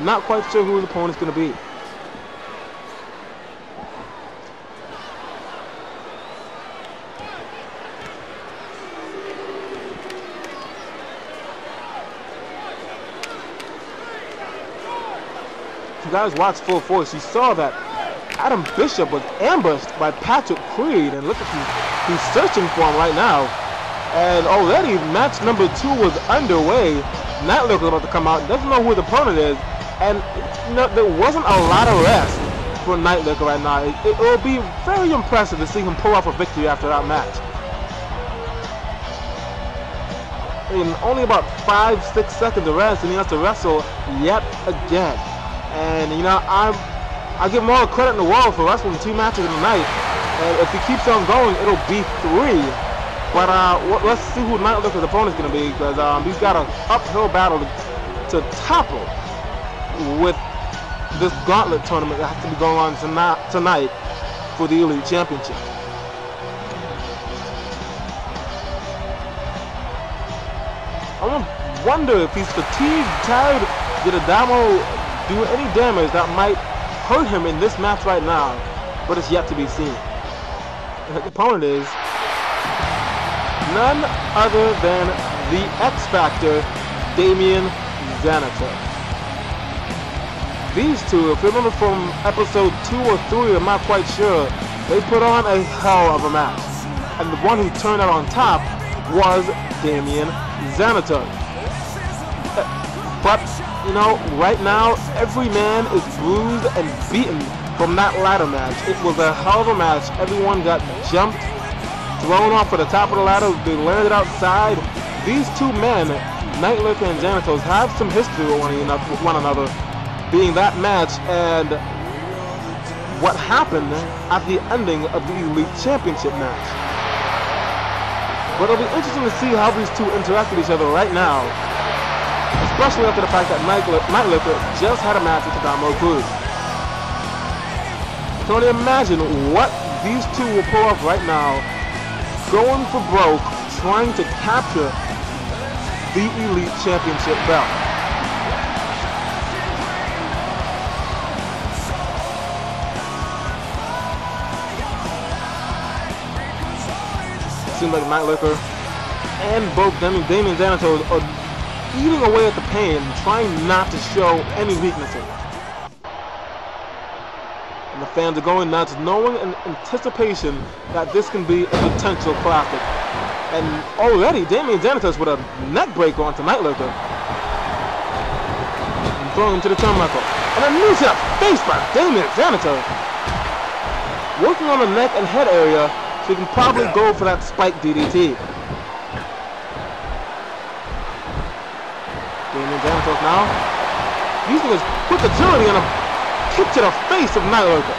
Not quite sure who his opponent's going to be. If you guys watched full force, you saw that Adam Bishop was ambushed by Patrick Creed, and look at him, he's searching for him right now. And already match number 2 was underway. Lurker is about to come out, doesn't know who his opponent is, and you know, there wasn't a lot of rest for Lurker right now. It will be very impressive to see him pull off a victory after that match. In only about 5-6 seconds of rest, and he has to wrestle yet again. And you know, I give him all the credit in the world for wrestling 2 matches in a night. And if he keeps on going, it'll be 3. But let's see who Lurker's opponent's going to be, because he's got an uphill battle to topple with this gauntlet tournament that has to be going on tonight for the Elite Championship. I wonder if he's fatigued, tired, did Adamo do any damage that might hurt him in this match right now, but it's yet to be seen. And the opponent is none other than the X Factor, Damian Xanatos. These two, if you remember from episode 2 or 3, I'm not quite sure, they put on a hell of a match. And the one who turned out on top was Damian Xanatos. But, you know, right now, every man is bruised and beaten from that ladder match. It was a hell of a match. Everyone got jumped, thrown off at the top of the ladder. They landed outside. These two men, Lurker and Xanatos, have some history with one another, being that match and what happened at the ending of the Elite Championship match. But it'll be interesting to see how these two interact with each other right now, especially after the fact that Lurker just had a match with Adamo Cruz. I can only imagine what these two will pull off right now, going for broke, trying to capture the Elite Championship belt. Seems like Lurker and both Damian Xanatos are eating away at the pain, trying not to show any weaknesses. And the fans are going nuts, knowing in anticipation that this can be a potential classic. And already, Damian Xanatos with a neck break onto Lurker. And throwing him to the turnbuckle. And a knee to the face by Damian Xanatos. Working on the neck and head area, so he can probably go for that spike DDT. Damian Xanatos now using his quick agility and a kick to the face of Lurker.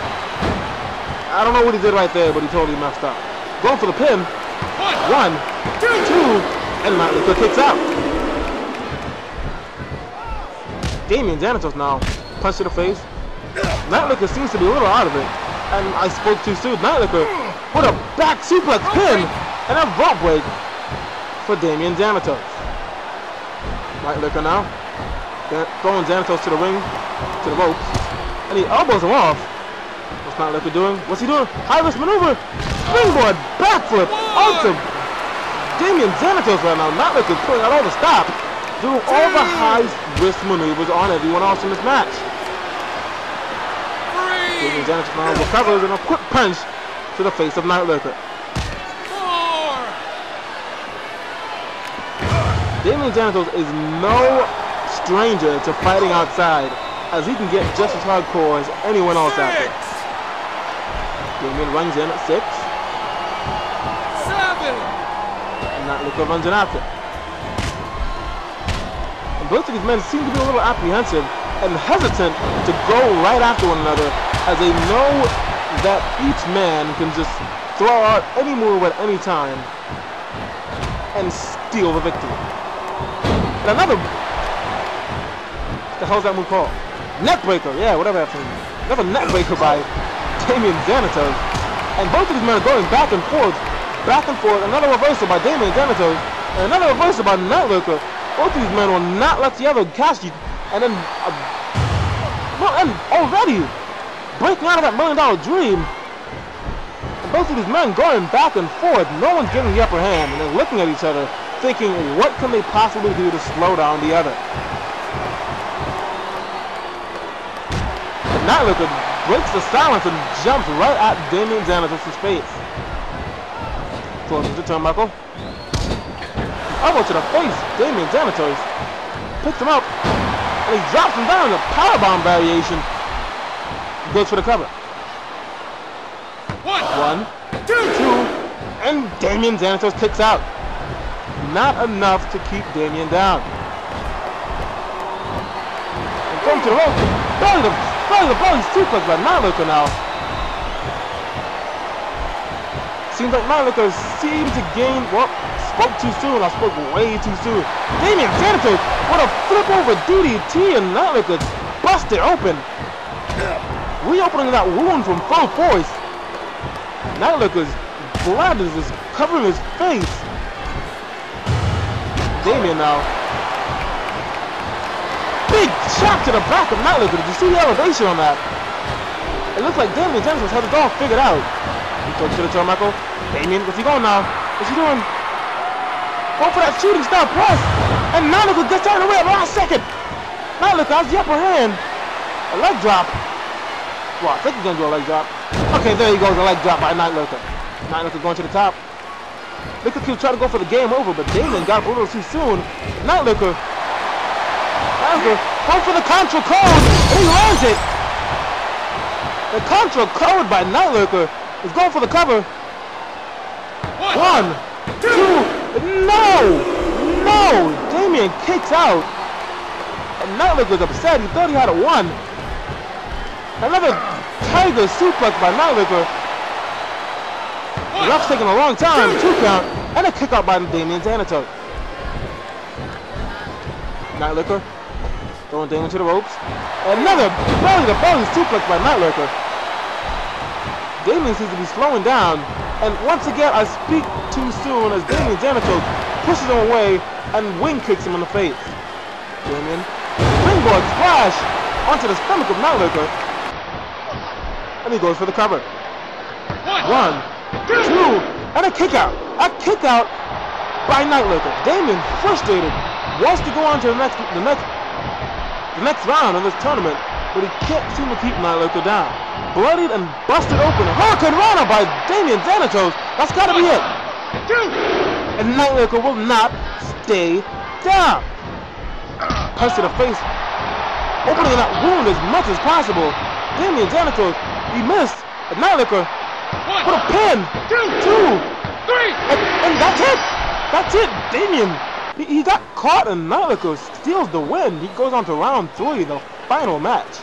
I don't know what he did right there, but he totally messed up. Going for the pin. 1, 2, and Lurker kicks out. Damian Xanatos now punch to the face. Lurker seems to be a little out of it, and I spoke too soon. Lurker with a back suplex pin and a rope break for Damian Xanatos. Lurker now throwing Xanatos to the ring, to the ropes, and he elbows him off. What's Lurker doing? What's he doing? High-risk maneuver, springboard, backflip, onto Damian Xanatos right now. Lurker pulling out all the stops, doing all the high-risk maneuvers on everyone else in this match. Damian Xanatos now recovers and a quick punch to the face of Lurker. Damian Xanatos is no stranger to fighting outside, as he can get just as hardcore as anyone else out there. Damian runs in at 6. 7. And Lurker runs in after. And both of these men seem to be a little apprehensive and hesitant to go right after one another, as they know that each man can just throw out any move at any time and steal the victory. And another, what the hell's that move called? Neckbreaker, yeah, whatever that thing is. Another neckbreaker by Damian Xanatos. And both of these men are going back and forth. Another reversal by Damian Xanatos, and another reversal by Lurker. Both of these men will not let the other catch you. And then a and already breaking out of that $1 million dream. And both of these men going back and forth. No one's getting the upper hand, and they're looking at each other, thinking, what can they possibly do to slow down the other? And Lurker breaks the silence and jumps right at Damian Xanatos' face. Closes the turnbuckle. Elbow to the face. Damian Xanatos picks him up, and he drops him down in a powerbomb variation. Goes for the cover. One, two, and Damian Xanatos kicks out. Not enough to keep Damian down. And going to the rope. Belly suplex by Lurker now. Seems like Lurker seems to gain. Well, spoke too soon. I spoke way too soon. Damian Xanatos with a flip over DDT, and Lurker busted open. Reopening that wound from full force. Lurker's blood is just covering his face. Damian now. Big chop to the back of Lurker. Did you see the elevation on that? It looks like Damian Xanatos has it all figured out. He goes to the turnbuckle. Damian, what's he going now? What's he doing? Go for that shooting star press. And Lurker gets out of the way at the last second. Lurker has the upper hand. A leg drop. Well, I think he's going to do a leg drop. Okay, there he goes, a leg drop by Lurker. Lurker going to the top. Lurker keeps trying to go for the game over, but Damian got a little too soon. Lurker going for the contra code, and he lands it. The contra code by Lurker is going for the cover. One, two, no! Damian kicks out. And Lurker's upset, he thought he had a one. Another tiger suplex by Lurker. The ref's taking a long time, 2 count, and a kick out by Damian Xanatos. Lurker throwing Damian to the ropes. Another belly-to-belly suplex by Lurker. Damian seems to be slowing down, and once again I speak too soon as Damian Xanatos pushes him away and wing kicks him in the face. Damian, springboard splash onto the stomach of Lurker. And he goes for the cover. One, two, and a kick out. A kick out by Lurker. Damian, frustrated, wants to go on to the next round of this tournament, but he can't seem to keep Lurker down. Bloodied and busted open. Hurricane Rana by Damian Xanatos. That's got to be it. And Lurker will not stay down. Punch to the face, opening that wound as much as possible. Damian Xanatos, he missed. And Lurker put a pin. Two, three, and that's it. That's it. Damian, he got caught, and Lurker steals the win. He goes on to round 3, the final match.